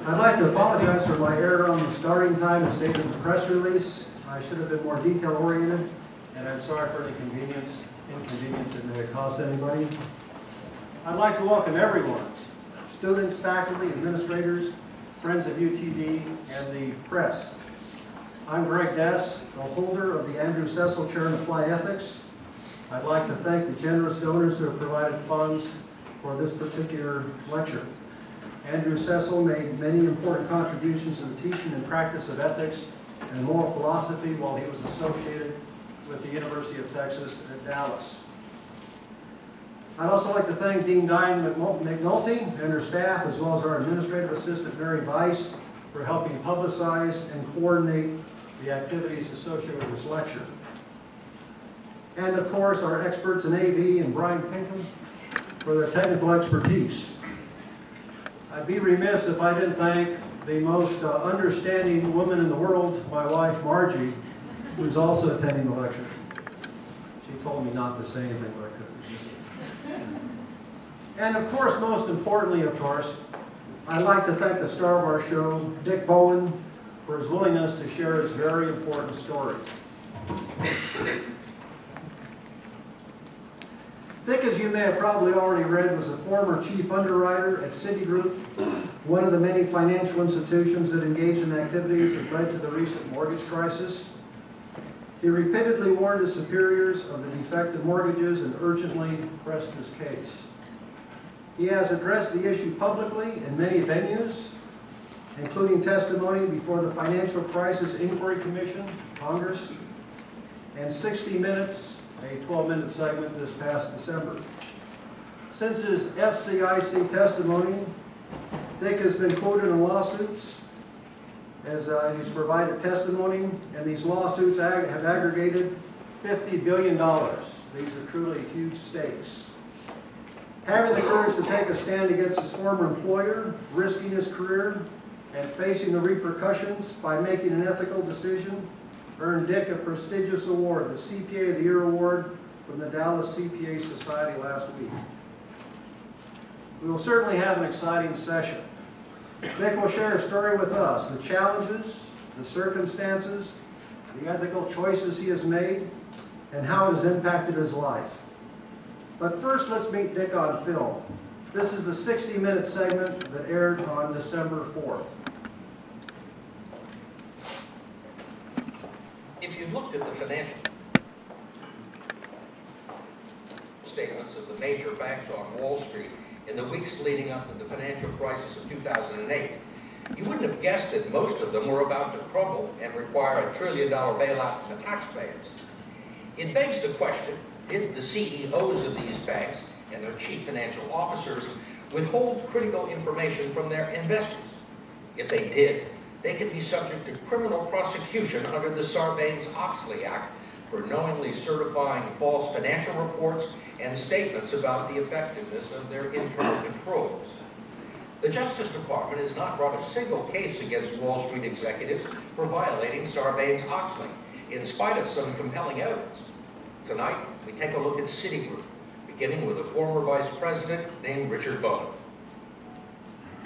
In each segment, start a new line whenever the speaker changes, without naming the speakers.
I'd like to apologize for my error on the starting time and statement of the press release. I should have been more detail-oriented, and I'm sorry for any inconvenience it may have caused anybody. I'd like to welcome everyone, students, faculty, administrators, friends of UTD, and the press. I'm Greg Dess, the holder of the Andrew Cecil Chair in Applied Ethics. I'd like to thank the generous donors who have provided funds for this particular lecture. Andrew Cecil made many important contributions to the teaching and practice of ethics and moral philosophy while he was associated with the University of Texas at Dallas. I'd also like to thank Dean Diane McNulty and her staff, as well as our administrative assistant, Mary Weiss, for helping publicize and coordinate the activities associated with this lecture. And of course, our experts in AV and Brian Pinkham for their technical expertise. I'd be remiss if I didn't thank the most understanding woman in the world, my wife, Margie, who's also attending the lecture. She told me not to say anything, but I couldn't. And of course, most importantly, I'd like to thank the star of our show, Dick Bowen, for his willingness to share his very important story. Dick, as you may have probably already read, was a former chief underwriter at Citigroup, one of the many financial institutions that engaged in activities that led to the recent mortgage crisis. He repeatedly warned his superiors of the defective mortgages and urgently pressed his case. He has addressed the issue publicly in many venues, including testimony before the Financial Crisis Inquiry Commission, Congress, and 60 Minutes, a 12-minute segment this past December. Since his FCIC testimony, Dick has been quoted in lawsuits as he's provided testimony, and these lawsuits have aggregated $50 billion. These are truly huge stakes. Having the courage to take a stand against his former employer, risking his career, and facing the repercussions by making an ethical decision, earned Dick a prestigious award, the CPA of the Year Award from the Dallas CPA Society last week. We will certainly have an exciting session. Dick will share a story with us, the challenges, the circumstances, the ethical choices he has made, and how it has impacted his life. But first, let's meet Dick on film. This is the 60-minute segment that aired on December 4th.
If you looked at the financial statements of the major banks on Wall Street in the weeks leading up to the financial crisis of 2008, you wouldn't have guessed that most of them were about to crumble and require a $1 trillion bailout from the taxpayers. It begs the question, did the CEOs of these banks and their chief financial officers withhold critical information from their investors? If they did, they could be subject to criminal prosecution under the Sarbanes-Oxley Act for knowingly certifying false financial reports and statements about the effectiveness of their internal controls. The Justice Department has not brought a single case against Wall Street executives for violating Sarbanes-Oxley, in spite of some compelling evidence. Tonight, we take a look at Citigroup, beginning with a former vice president named Richard Bowen.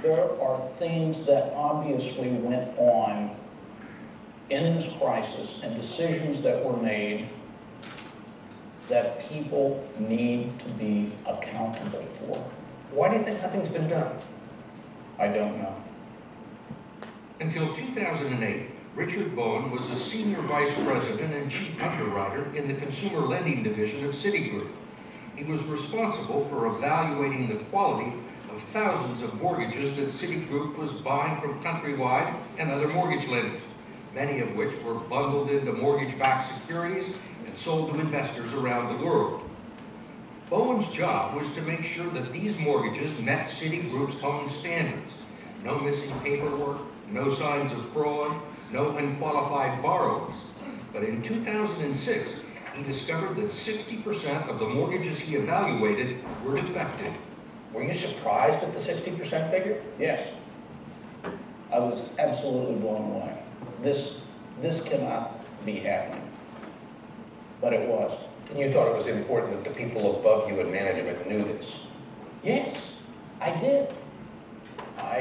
There are things that obviously went on in this crisis and decisions that were made that people need to be accountable for.
Why do you think nothing's been done?
I don't know.
Until 2008, Richard Bowen was a senior vice president and chief underwriter in the consumer lending division of Citigroup. He was responsible for evaluating the quality of thousands of mortgages that Citigroup was buying from Countrywide and other mortgage lenders, many of which were bundled into mortgage-backed securities and sold to investors around the world. Bowen's job was to make sure that these mortgages met Citigroup's own standards. No missing paperwork, no signs of fraud, no unqualified borrowers. But in 2006, he discovered that 60% of the mortgages he evaluated were defective.
Were you surprised at the 60% figure? Yes. I was absolutely blown away. This cannot be happening. But it was.
And you thought it was important that the people above you in management knew this?
Yes, I did.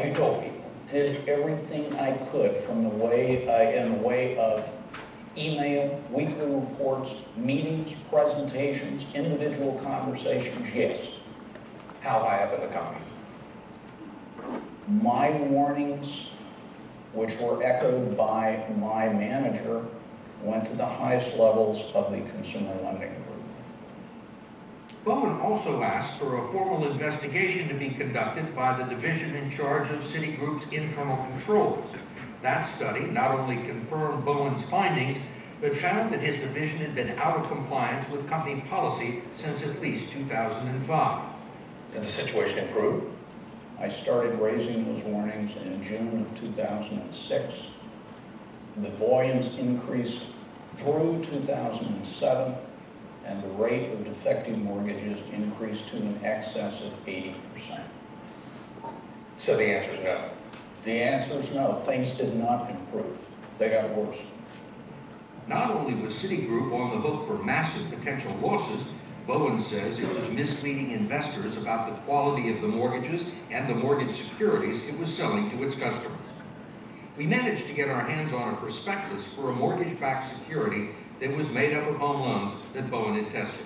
You told people.
did everything I could from the way, in the way of email, weekly reports, meetings, presentations, individual conversations, yes.
How high up in the company?
My warnings, which were echoed by my manager, went to the highest levels of the consumer lending group.
Bowen also asked for a formal investigation to be conducted by the division in charge of Citigroup's internal controls. That study not only confirmed Bowen's findings, but found that his division had been out of compliance with company policy since at least 2005.
Did the situation improve?
I started raising those warnings in June of 2006. The volumes increased through 2007, and the rate of defective mortgages increased to an excess of 80%.
So the answer is no.
The answer is no. Things did not improve. They got worse.
Not only was Citigroup on the hook for massive potential losses, Bowen says it was misleading investors about the quality of the mortgages and the mortgage securities it was selling to its customers. We managed to get our hands on a prospectus for a mortgage-backed security that was made up of home loans that Bowen had tested.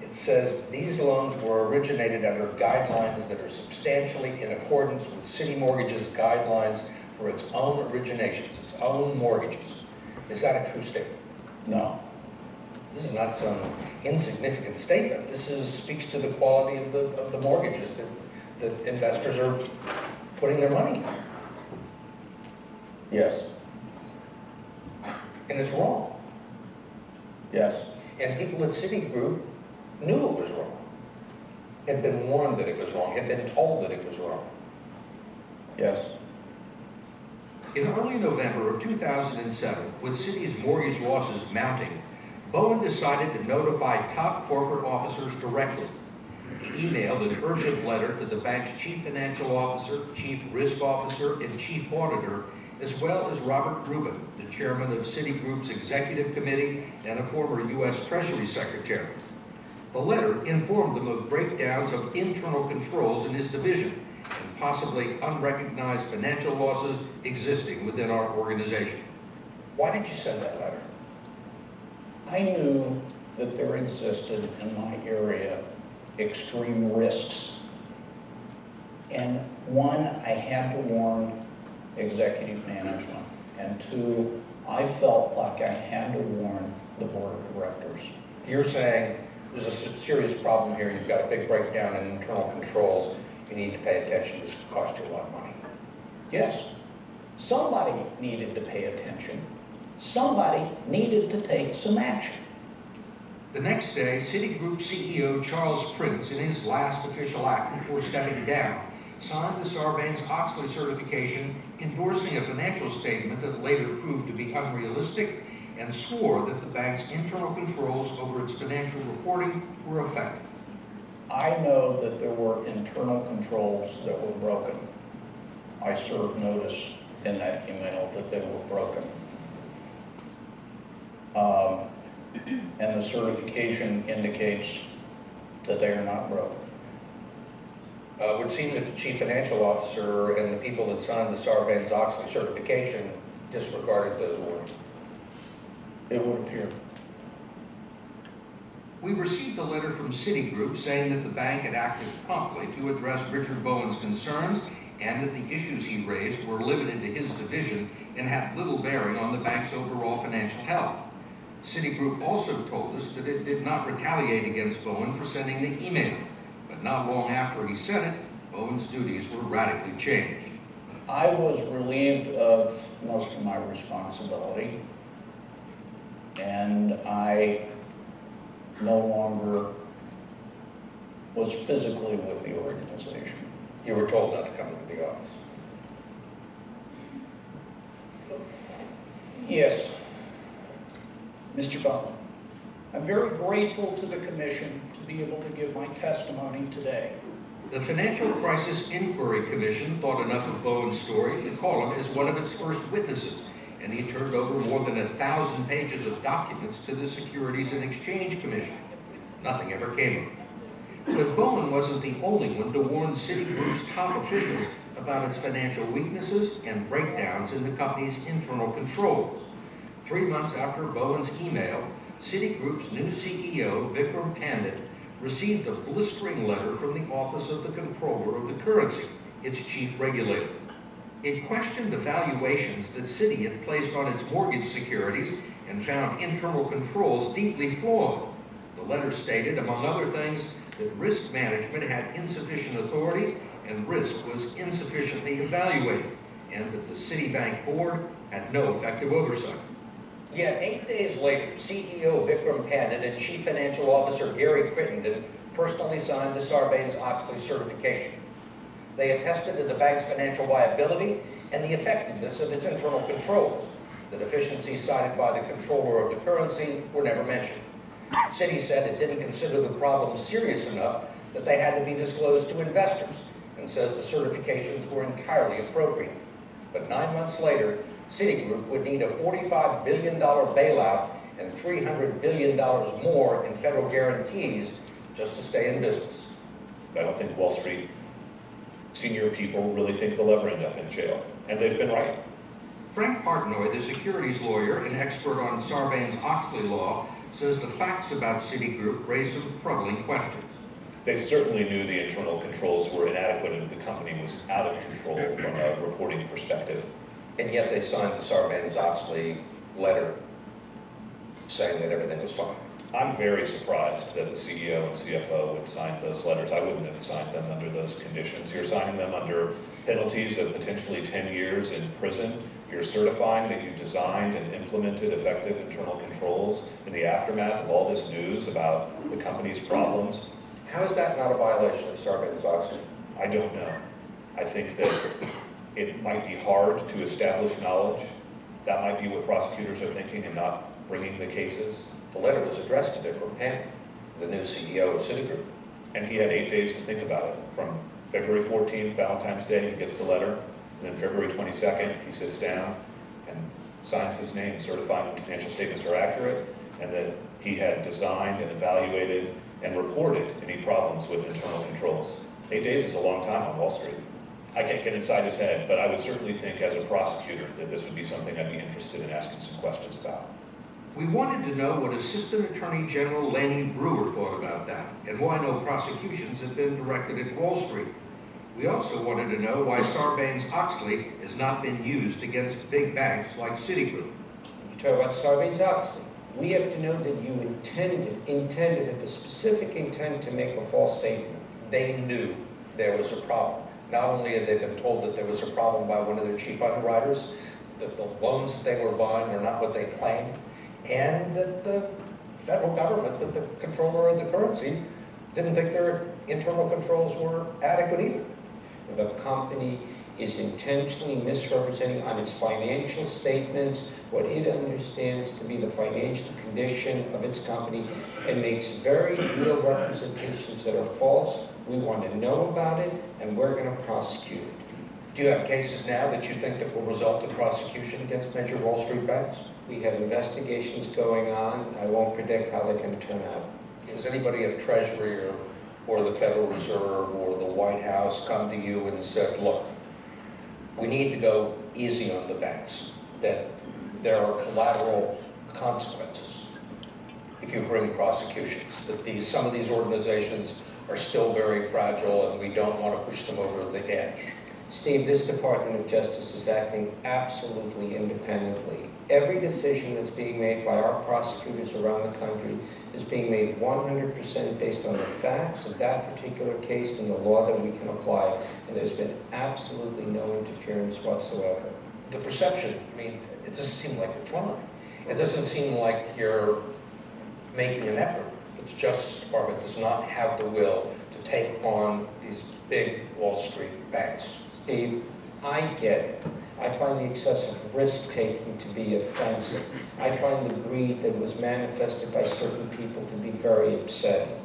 It says these loans were originated under guidelines that are substantially in accordance with Citi Mortgage's guidelines for its own originations, its own mortgages. Is that a true statement?
No.
This is not some insignificant statement. This speaks to the quality of the mortgages that investors are putting their money in.
Yes.
And it's wrong.
Yes.
And people at Citigroup knew it was wrong, had been warned that it was wrong, had been told that it was wrong.
Yes.
In early November of 2007, with Citi's mortgage losses mounting, Bowen decided to notify top corporate officers directly. He emailed an urgent letter to the bank's chief financial officer, chief risk officer, and chief auditor, as well as Robert Rubin, the chairman of Citigroup's executive committee and a former U.S. Treasury secretary. The letter informed them of breakdowns of internal controls in his division and possibly unrecognized financial losses existing within our organization.
Why did you send that letter?
I knew that there existed in my area extreme risks. And one, I had to warn executive management. And two, I felt like I had to warn the board of directors.
You're saying there's a serious problem here. You've got a big breakdown in internal controls. You need to pay attention. This could cost you a lot of money.
Yes, somebody needed to pay attention. Somebody needed to take some action.
The next day, Citigroup CEO Charles Prince, in his last official act before stepping down, signed the Sarbanes-Oxley certification endorsing a financial statement that later proved to be unrealistic and swore that the bank's internal controls over its financial reporting were effective.
I know that there were internal controls that were broken. I served notice in that email that they were broken. And the certification indicates that they are not broken.
It would seem that the chief financial officer and the people that signed the Sarbanes-Oxley certification disregarded those warnings.
It would appear.
We received a letter from Citigroup saying that the bank had acted promptly to address Richard Bowen's concerns and that the issues he raised were limited to his division and had little bearing on the bank's overall financial health. Citigroup also told us that it did not retaliate against Bowen for sending the email, but not long after he sent it, Bowen's duties were radically changed.
I was relieved of most of my responsibility, and I no longer was physically with the organization.
You were told not to come into the office.
Yes, Mr. Bowen, I'm very grateful to the commission to be able to give my testimony today.
The Financial Crisis Inquiry Commission thought enough of Bowen's story to call him as one of its first witnesses, and he turned over more than 1,000 pages of documents to the Securities and Exchange Commission. Nothing ever came of it. But Bowen wasn't the only one to warn Citigroup's top officials about its financial weaknesses and breakdowns in the company's internal controls. 3 months after Bowen's email, Citigroup's new CEO, Vikram Pandit, received a blistering letter from the Office of the Comptroller of the Currency, its chief regulator. It questioned the valuations that Citi had placed on its mortgage securities and found internal controls deeply flawed. The letter stated, among other things, that risk management had insufficient authority and risk was insufficiently evaluated, and that the Citibank board had no effective oversight.
Yet 8 days later, CEO Vikram Pandit and Chief Financial Officer Gary Crittenden personally signed the Sarbanes-Oxley certification. They attested to the bank's financial viability and the effectiveness of its internal controls. The deficiencies cited by the controller of the currency were never mentioned. Citi said it didn't consider the problem serious enough that they had to be disclosed to investors, and says the certifications were entirely appropriate. But 9 months later, Citigroup would need a $45 billion bailout and $300 billion more in federal guarantees just to stay in business.
I don't think Wall Street senior people really think they'll ever end up in jail, and they've been right.
Frank Partnoy, the securities lawyer and expert on Sarbanes-Oxley law, says the facts about Citigroup raise some troubling questions.
They certainly knew the internal controls were inadequate and the company was out of control from a reporting perspective.
And yet they signed the Sarbanes-Oxley letter saying that everything was fine.
I'm very surprised that the CEO and CFO would sign those letters. I wouldn't have signed them under those conditions. You're signing them under penalties of potentially 10 years in prison. You're certifying that you designed and implemented effective internal controls in the aftermath of all this news about the company's problems.
How is that not a violation of Sarbanes-Oxley?
I don't know. I think that it might be hard to establish knowledge. That might be what prosecutors are thinking in not bringing the cases.
The letter was addressed to Vikram Pandit, the new CEO of Citigroup.
And he had 8 days to think about it. From February 14th, Valentine's Day, he gets the letter. And then February 22nd, he sits down and signs his name, certifying the financial statements are accurate, and that he had designed and evaluated and reported any problems with internal controls. 8 days is a long time on Wall Street. I can't get inside his head, but I would certainly think as a prosecutor that this would be something I'd be interested in asking some questions about.
We wanted to know what Assistant Attorney General Lanny Brewer thought about that, and why no prosecutions have been directed at Wall Street. We also wanted to know why Sarbanes-Oxley has not been used against big banks like Citigroup.
You talk about Sarbanes-Oxley. We have to know that you intended had the specific intent to make a false statement.
They knew there was a problem. Not only had they been told that there was a problem by one of their chief underwriters, that the loans that they were buying were not what they claimed, and that the federal government, that the controller of the currency, didn't think their internal controls were adequate either.
The company is intentionally misrepresenting on its financial statements what it understands to be the financial condition of its company and makes very real representations that are false. We want to know about it, and we're going to prosecute it.
Do you have cases now that you think that will result in prosecution against major Wall Street banks?
We have investigations going on. I won't predict how they're going to turn out.
Has anybody at Treasury or the Federal Reserve or the White House come to you and said, look, we need to go easy on the banks, that there are collateral consequences if you bring prosecutions, that some of these organizations are still very fragile and we don't want to push them over the edge?
Steve, this Department of Justice is acting absolutely independently. Every decision that's being made by our prosecutors around the country is being made 100% based on the facts of that particular case and the law that we can apply, and there's been absolutely no interference whatsoever.
The perception, I mean, it doesn't seem like you're trying. It doesn't seem like you're making an effort. But the Justice Department does not have the will to take on these big Wall Street banks.
Steve, I get it. I find the excessive risk-taking to be offensive. I find the greed that was manifested by certain people to be very upsetting.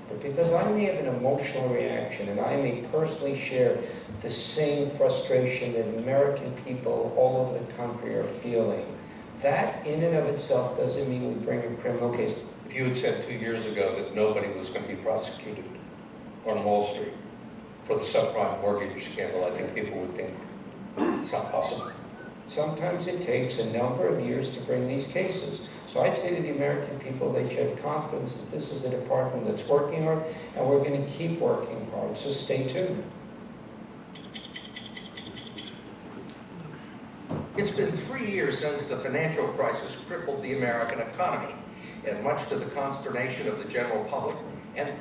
But because I may have an emotional reaction and I may personally share the same frustration that American people all over the country are feeling, that in and of itself doesn't mean we bring a criminal case.
If you had said 2 years ago that nobody was going to be prosecuted on Wall Street for the subprime mortgage scandal, I think people would think it's not possible.
Sometimes it takes a number of years to bring these cases. So I'd say to the American people, they should have confidence that this is a department that's working hard, and we're going to keep working hard, so stay tuned.
It's been 3 years since the financial crisis crippled the American economy, and much to the consternation of the general public and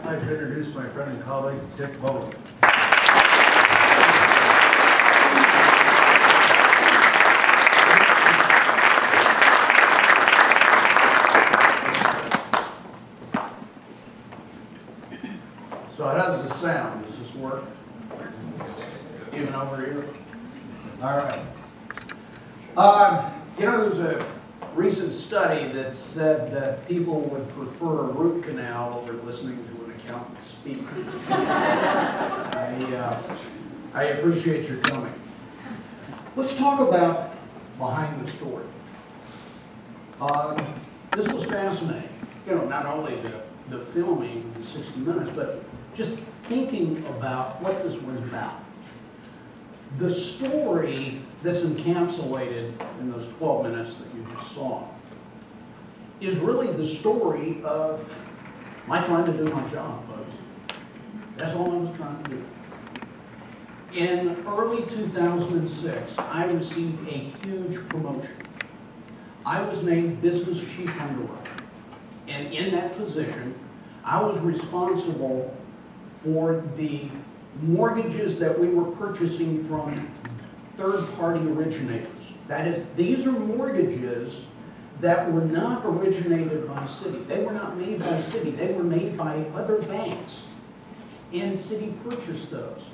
I'd like to introduce my friend and colleague, Dick Bowen.
So how does this sound? Does this work? Even over here? All right. You know, there's a recent study that said that people would prefer a root canal over listening to an accountant speak. I appreciate your coming. Let's talk about behind the story. This was fascinating. You know, not only the filming in 60 minutes, but just thinking about what this was about. The story that's encapsulated in those 12 minutes that you just saw is really the story of my trying to do my job, folks. That's all I was trying to do. In early 2006, I received a huge promotion. I was named Business Chief Underwriter. And in that position, I was responsible for the mortgages that we were purchasing from third-party originators. That is, these are mortgages that were not originated by Citi. They were not made by Citi. They were made by other banks. And Citi purchased those.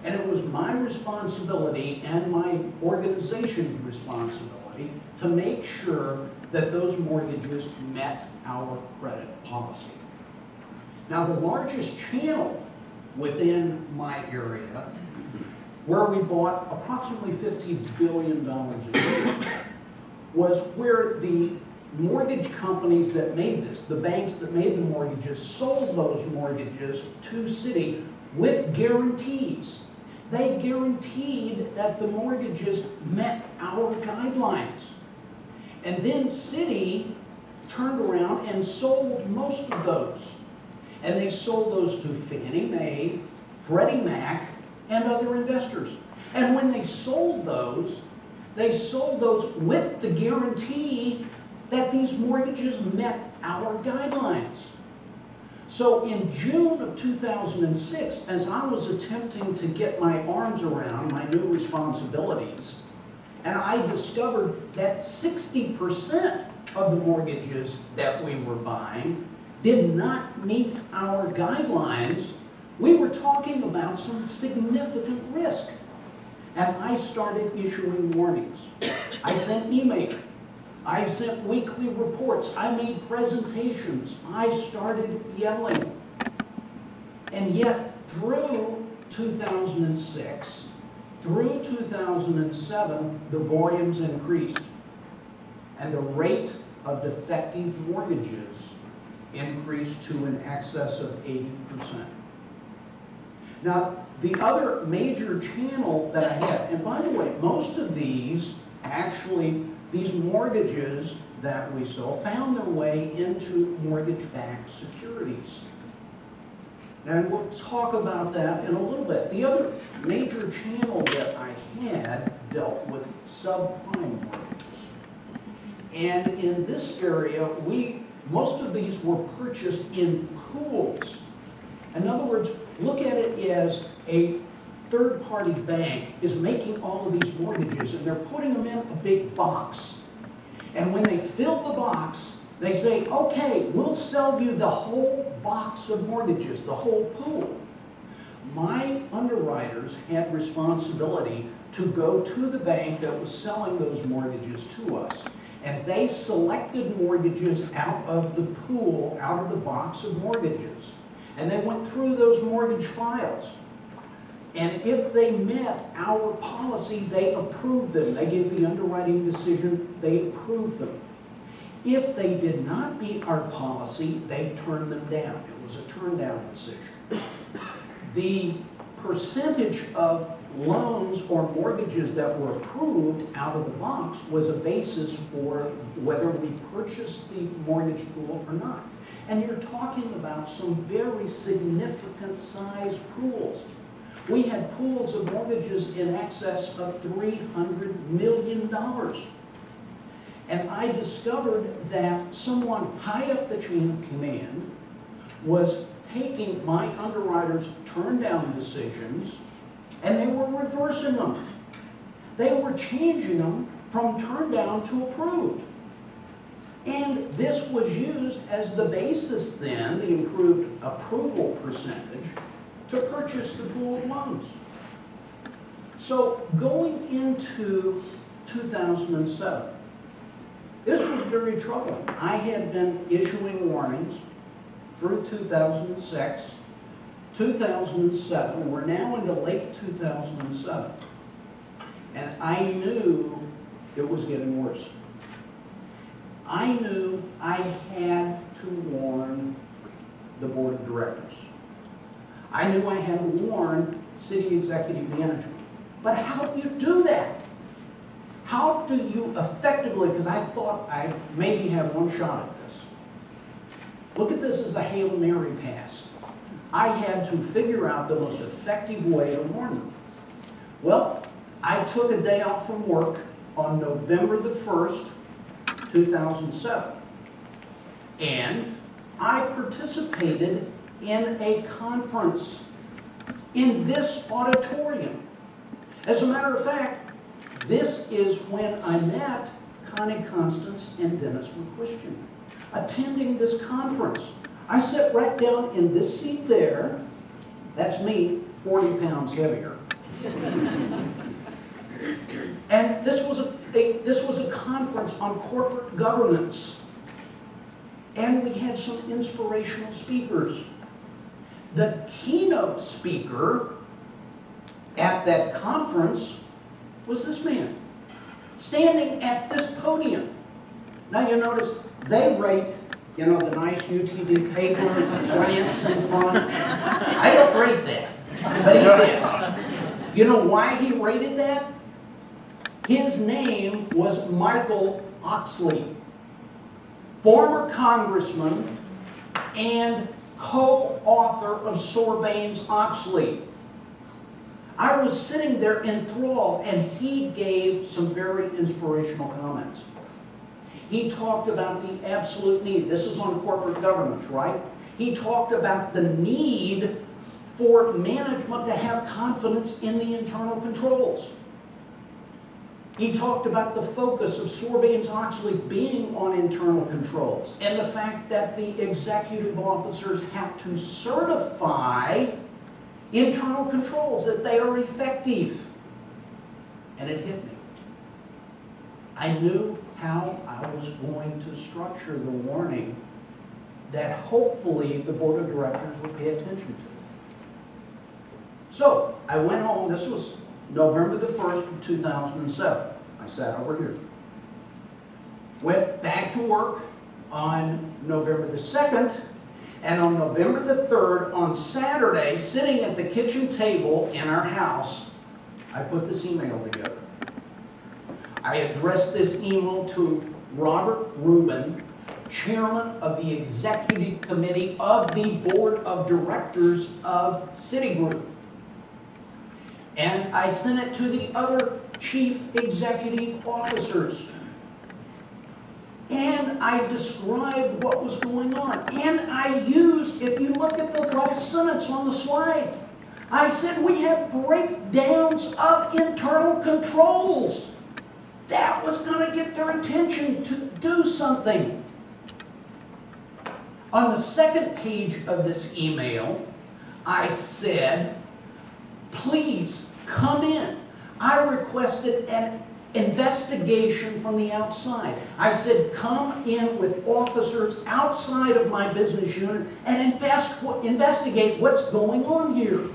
And it was my responsibility and my organization's responsibility to make sure that those mortgages met our credit policy. Now, the largest channel within my area, where we bought approximately $50 billion a year, was where the mortgage companies that made this, the banks that made the mortgages, sold those mortgages to Citi with guarantees. They guaranteed that the mortgages met our guidelines. And then Citi turned around and sold most of those. And they sold those to Fannie Mae, Freddie Mac, and other investors. And when they sold those with the guarantee that these mortgages met our guidelines. So in June of 2006, as I was attempting to get my arms around my new responsibilities, and I discovered that 60% of the mortgages that we were buying did not meet our guidelines, we were talking about some significant risk. And I started issuing warnings. I sent email. I sent weekly reports. I made presentations. I started yelling. And yet, through 2006, through 2007, the volumes increased. And the rate of defective mortgages increased to an excess of 80%. Now, the other major channel that I had, and by the way, most of these, actually, these mortgages that we sold found their way into mortgage-backed securities. And we'll talk about that in a little bit. The other major channel that I had dealt with subprime mortgages. And in this area, most of these were purchased in pools. In other words, look at it as a third-party bank is making all of these mortgages, and they're putting them in a big box. And when they fill the box, they say, okay, we'll sell you the whole box of mortgages, the whole pool. My underwriters had responsibility to go to the bank that was selling those mortgages to us. And they selected mortgages out of the pool, out of the box of mortgages. And they went through those mortgage files. And if they met our policy, they approved them. They gave the underwriting decision, they approved them. If they did not meet our policy, they turned them down. It was a turn down decision. The percentage of loans or mortgages that were approved out of the box was a basis for whether we purchased the mortgage pool or not. And you're talking about some very significant size pools. We had pools of mortgages in excess of $300 million. And I discovered that someone high up the chain of command was taking my underwriters' turn-down decisions and they were reversing them. They were changing them from turn-down to approved. And this was used as the basis then, the improved approval percentage, to purchase the pool of loans. So going into 2007, this was very troubling. I had been issuing warnings through 2006, 2007, we're now into late 2007, and I knew it was getting worse. I knew I had to warn the board of directors. I knew I had to warn city executive management. But how do you do that? How do you effectively, because I thought I maybe had one shot at this. Look at this as a Hail Mary pass. I had to figure out the most effective way to warn them. Well, I took a day off from work on November the 1st, 2007. And I participated in a conference in this auditorium. As a matter of fact, this is when I met Connie Constance and Dennis McChristian, attending this conference. I sat right down in this seat there. That's me, 40 pounds heavier. And this was a conference on corporate governance. And we had some inspirational speakers. The keynote speaker at that conference was this man, standing at this podium. Now you notice they rate, you know, the nice UTD paper, plants in front. I don't rate that, but he did. You know why he rated that? His name was Michael Oxley, former congressman and co-author of Sarbanes-Oxley. I was sitting there enthralled, and he gave some very inspirational comments. He talked about the absolute need. This is on corporate governance, right? He talked about the need for management to have confidence in the internal controls. He talked about the focus of Sarbanes-Oxley being on internal controls and the fact that the executive officers have to certify internal controls, that they are effective. And it hit me. I knew how I was going to structure the warning that hopefully the board of directors would pay attention to. So I went home. This was November the 1st of 2007. I sat over here. Went back to work on November the 2nd, and on November the 3rd, on Saturday, sitting at the kitchen table in our house, I put this email together. I addressed this email to Robert Rubin, chairman of the executive committee of the board of directors of Citigroup. And I sent it to the other chief executive officers. And I described what was going on. And I used, if you look at the last sentence on the slide, I said we have breakdowns of internal controls. That was going to get their attention to do something. On the second page of this email, I said, please come in. I requested an investigation from the outside. I said, come in with officers outside of my business unit and investigate what's going on here.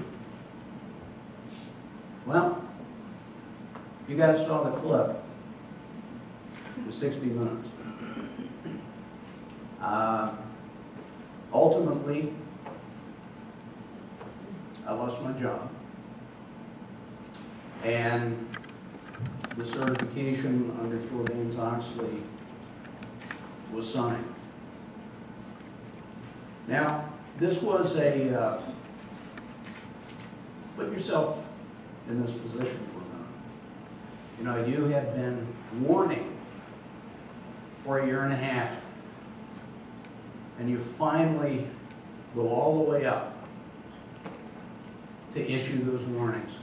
Well, you guys saw the clip, the 60 Minutes. Ultimately, I lost my job. And the certification under Sarbanes-Oxley was signed. Now, this was a, put yourself in this position for a minute. You know, you had been warning for 1.5 years, and you finally go all the way up to issue those warnings.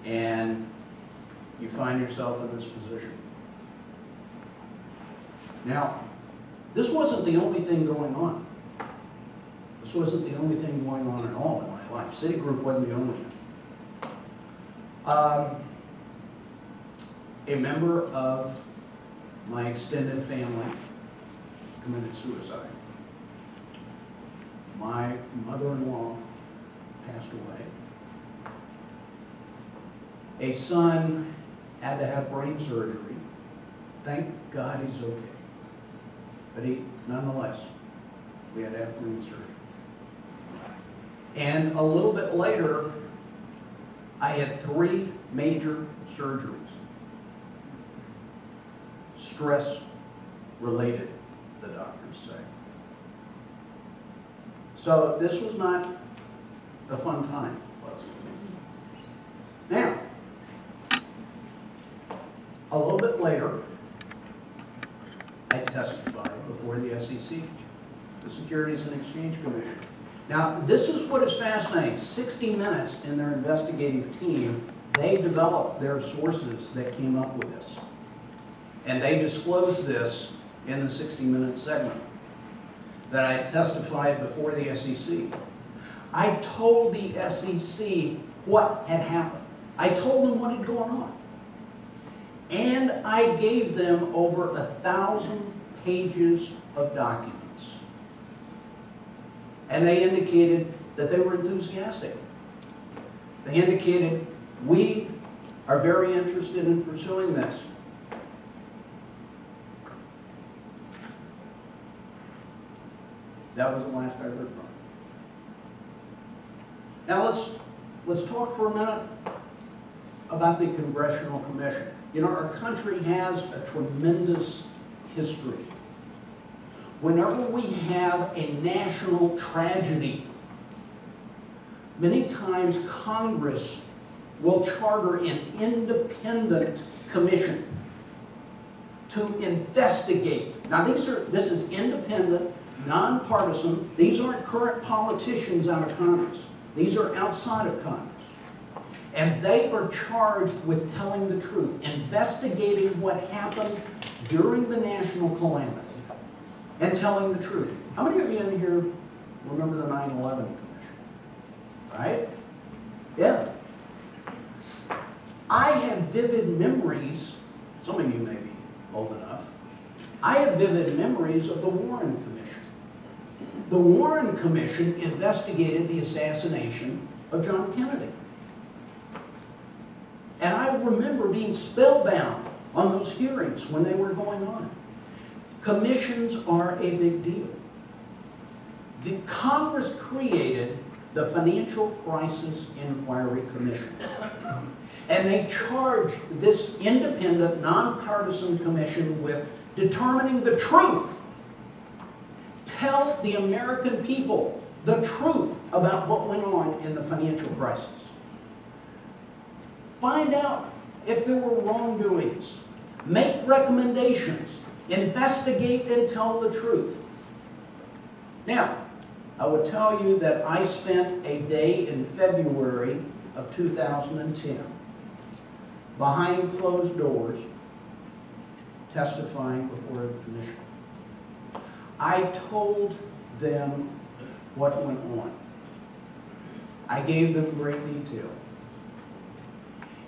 And you find yourself in this position. Now, this wasn't the only thing going on. This wasn't the only thing going on at all in my life. Citigroup wasn't the only thing. A member of my extended family committed suicide. My mother-in-law passed away. A son had to have brain surgery. Thank God he's okay. But nonetheless, we had to have brain surgery. And a little bit later, I had 3 major surgeries. Stress related, the doctors say. So this was not a fun time, folks. Now, a little bit later, I testified before the SEC, the Securities and Exchange Commission. Now, this is what is fascinating. 60 Minutes in their investigative team, they developed their sources that came up with this. And they disclosed this in the 60 Minutes segment, that I testified before the SEC. I told the SEC what had happened. I told them what had gone on. And I gave them over 1,000 pages of documents. And they indicated that they were enthusiastic. They indicated, we are very interested in pursuing this. That was the last I heard from them. Now let's talk for a minute about the Congressional Commission. You know, our country has a tremendous history. Whenever we have a national tragedy, many times Congress will charter an independent commission to investigate. Now this is independent, nonpartisan. These aren't current politicians out of Congress. These are outside of Congress. And they are charged with telling the truth, investigating what happened during the national calamity, and telling the truth. How many of you in here remember the 9/11 Commission? Right? Yeah. I have vivid memories, some of you may be old enough, I have vivid memories of the Warren Commission. The Warren Commission investigated the assassination of John Kennedy. And I remember being spellbound on those hearings when they were going on. Commissions are a big deal. The Congress created the Financial Crisis Inquiry Commission. And they charged this independent, nonpartisan commission with determining the truth. Tell the American people the truth about what went on in the financial crisis. Find out if there were wrongdoings. Make recommendations. Investigate and tell the truth. Now, I would tell you that I spent a day in February of 2010 behind closed doors testifying before the commission. I told them what went on. I gave them great detail.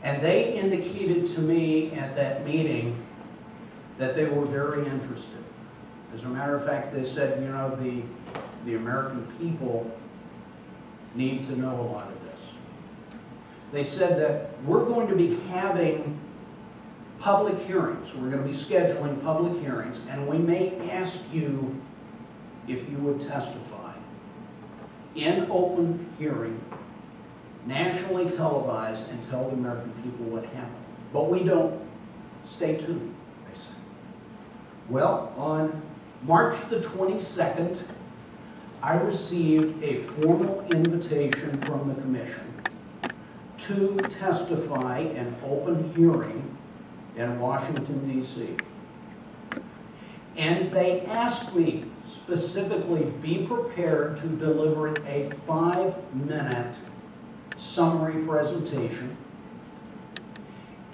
And they indicated to me at that meeting that they were very interested. As a matter of fact, they said, you know, the American people need to know a lot of this. they said that we're going to be having public hearings. We're going to be scheduling public hearings, and we may ask you if you would testify in open hearing, nationally televised, and tell the American people what happened. But we don't. Stay tuned, they said. Well, on March the 22nd, I received a formal invitation from the commission to testify in open hearing in Washington, D.C. And they asked me specifically, be prepared to deliver a 5-minute summary presentation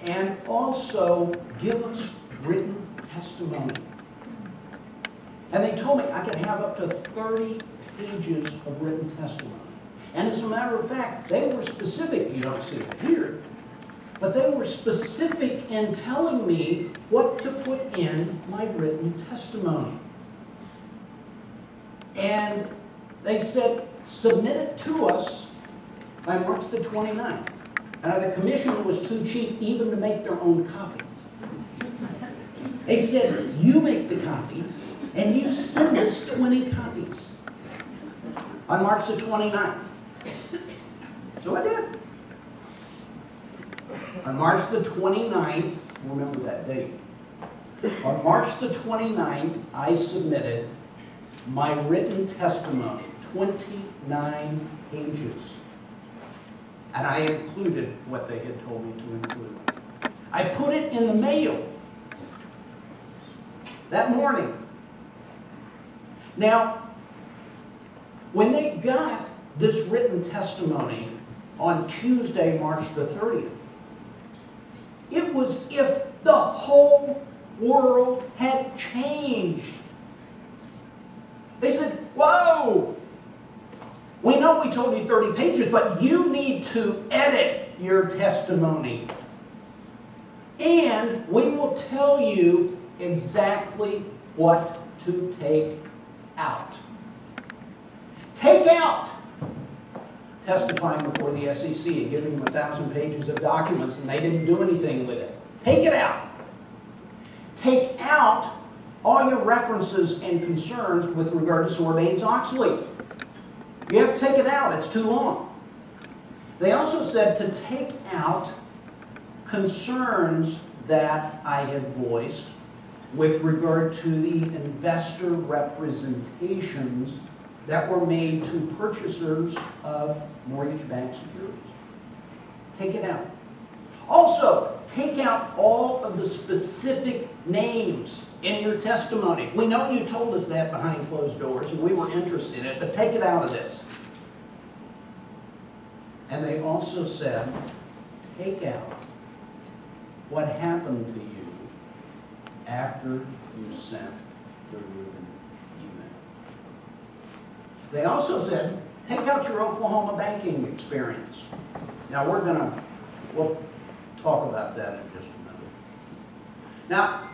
and also give us written testimony. And they told me I could have up to 30 pages of written testimony. And as a matter of fact, they were specific. You don't see it here. But they were specific in telling me what to put in my written testimony. And they said, submit it to us by March the 29th. And the commission was too cheap even to make their own copies. They said, you make the copies, and you send us 20 copies on March the 29th. So I did. On March the 29th, remember that date. On March the 29th, I submitted my written testimony, 29 pages. And I included what they had told me to include. I put it in the mail that morning. Now, when they got this written testimony on Tuesday, March the 30th, it was if the whole world had changed. They said, whoa, we know we told you 30 pages, but you need to edit your testimony. And we will tell you exactly what to take out. Take out testifying before the SEC and giving them 1,000 pages of documents and they didn't do anything with it. Take it out. Take out all your references and concerns with regard to Sarbanes-Oxley. You have to take it out. It's too long. They also said to take out concerns that I had voiced with regard to the investor representations that were made to purchasers of mortgage-backed securities. Take it out. Also, take out all of the specific names in your testimony. We know you told us that behind closed doors, and we were interested in it, but take it out of this. And they also said, take out what happened to you after you sent the Rubin email. They also said, take out your Oklahoma banking experience. Now we'll talk about that in just a minute. Now,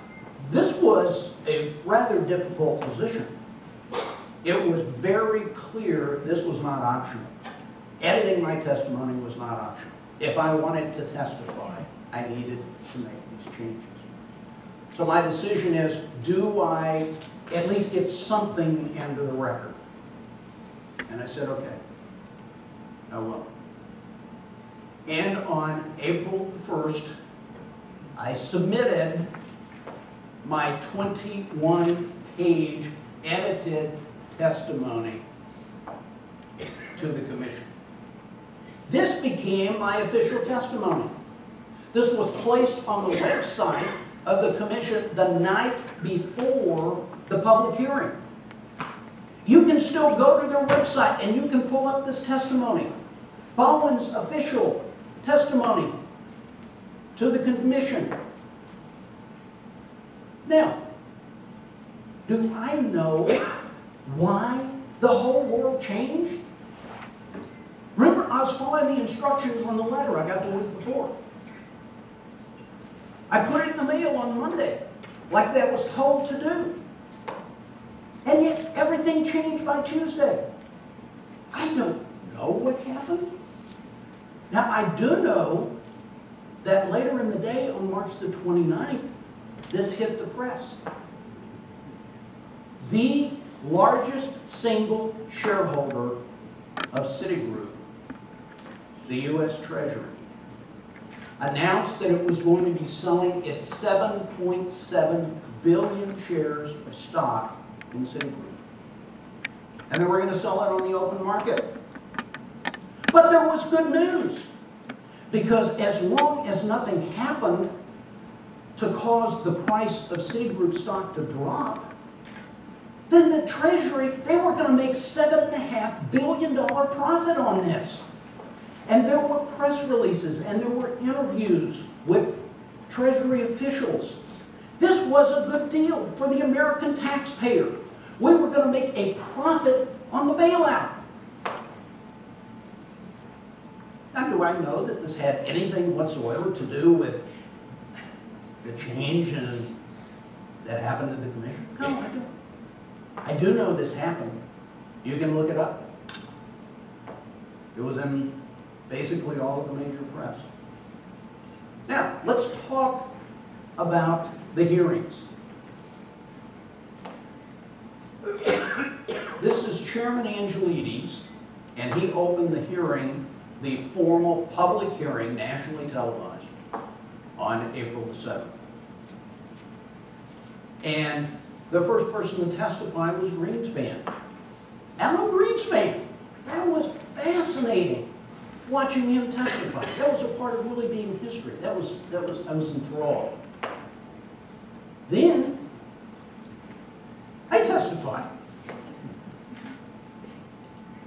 this was a rather difficult position. It was very clear this was not optional. Editing my testimony was not optional. If I wanted to testify, I needed to make these changes. So my decision is, do I at least get something into the record? And I said, okay, I will. And on April the 1st, I submitted my 21-page edited testimony to the commission. This became my official testimony. This was placed on the website of the commission the night before the public hearing. You can still go to their website and you can pull up this testimony. Bowen's official testimony to the commission. Now, do I know why the whole world changed? Remember, I was following the instructions on the letter I got the week before. I put it in the mail on Monday, like that was told to do. And yet, everything changed by Tuesday. I don't know what happened. Now, I do know that later in the day, on March the 29th, this hit the press. The largest single shareholder of Citigroup, the U.S. Treasury, announced that it was going to be selling its 7.7 billion shares of stock in Citigroup. And they were going to sell it on the open market. But there was good news, because as long as nothing happened to cause the price of Citigroup stock to drop, then the Treasury, they were going to make $7.5 billion profit on this. And there were press releases and there were interviews with Treasury officials. This was a good deal for the American taxpayer. We were going to make a profit on the bailout. Now, do I know that this had anything whatsoever to do with the change that happened in the commission? No, I don't. I do know this happened. You can look it up. It was in basically all of the major press. Now, let's talk about the hearings. This is Chairman Angelides, and he opened the hearing, the formal public hearing, nationally televised, on April the 7th. And the first person to testify was Greenspan. Alan Greenspan. That was fascinating, watching him testify. That was a part of really being history. I was enthralled. Then, I testified.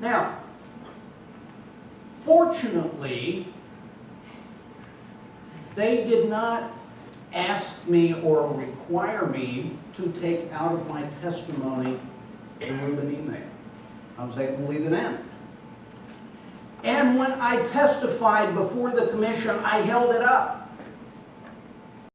Now, fortunately, they did not ask me or require me to take out of my testimony the Rubin email. I was able to leave it in. And when I testified before the commission, I held it up.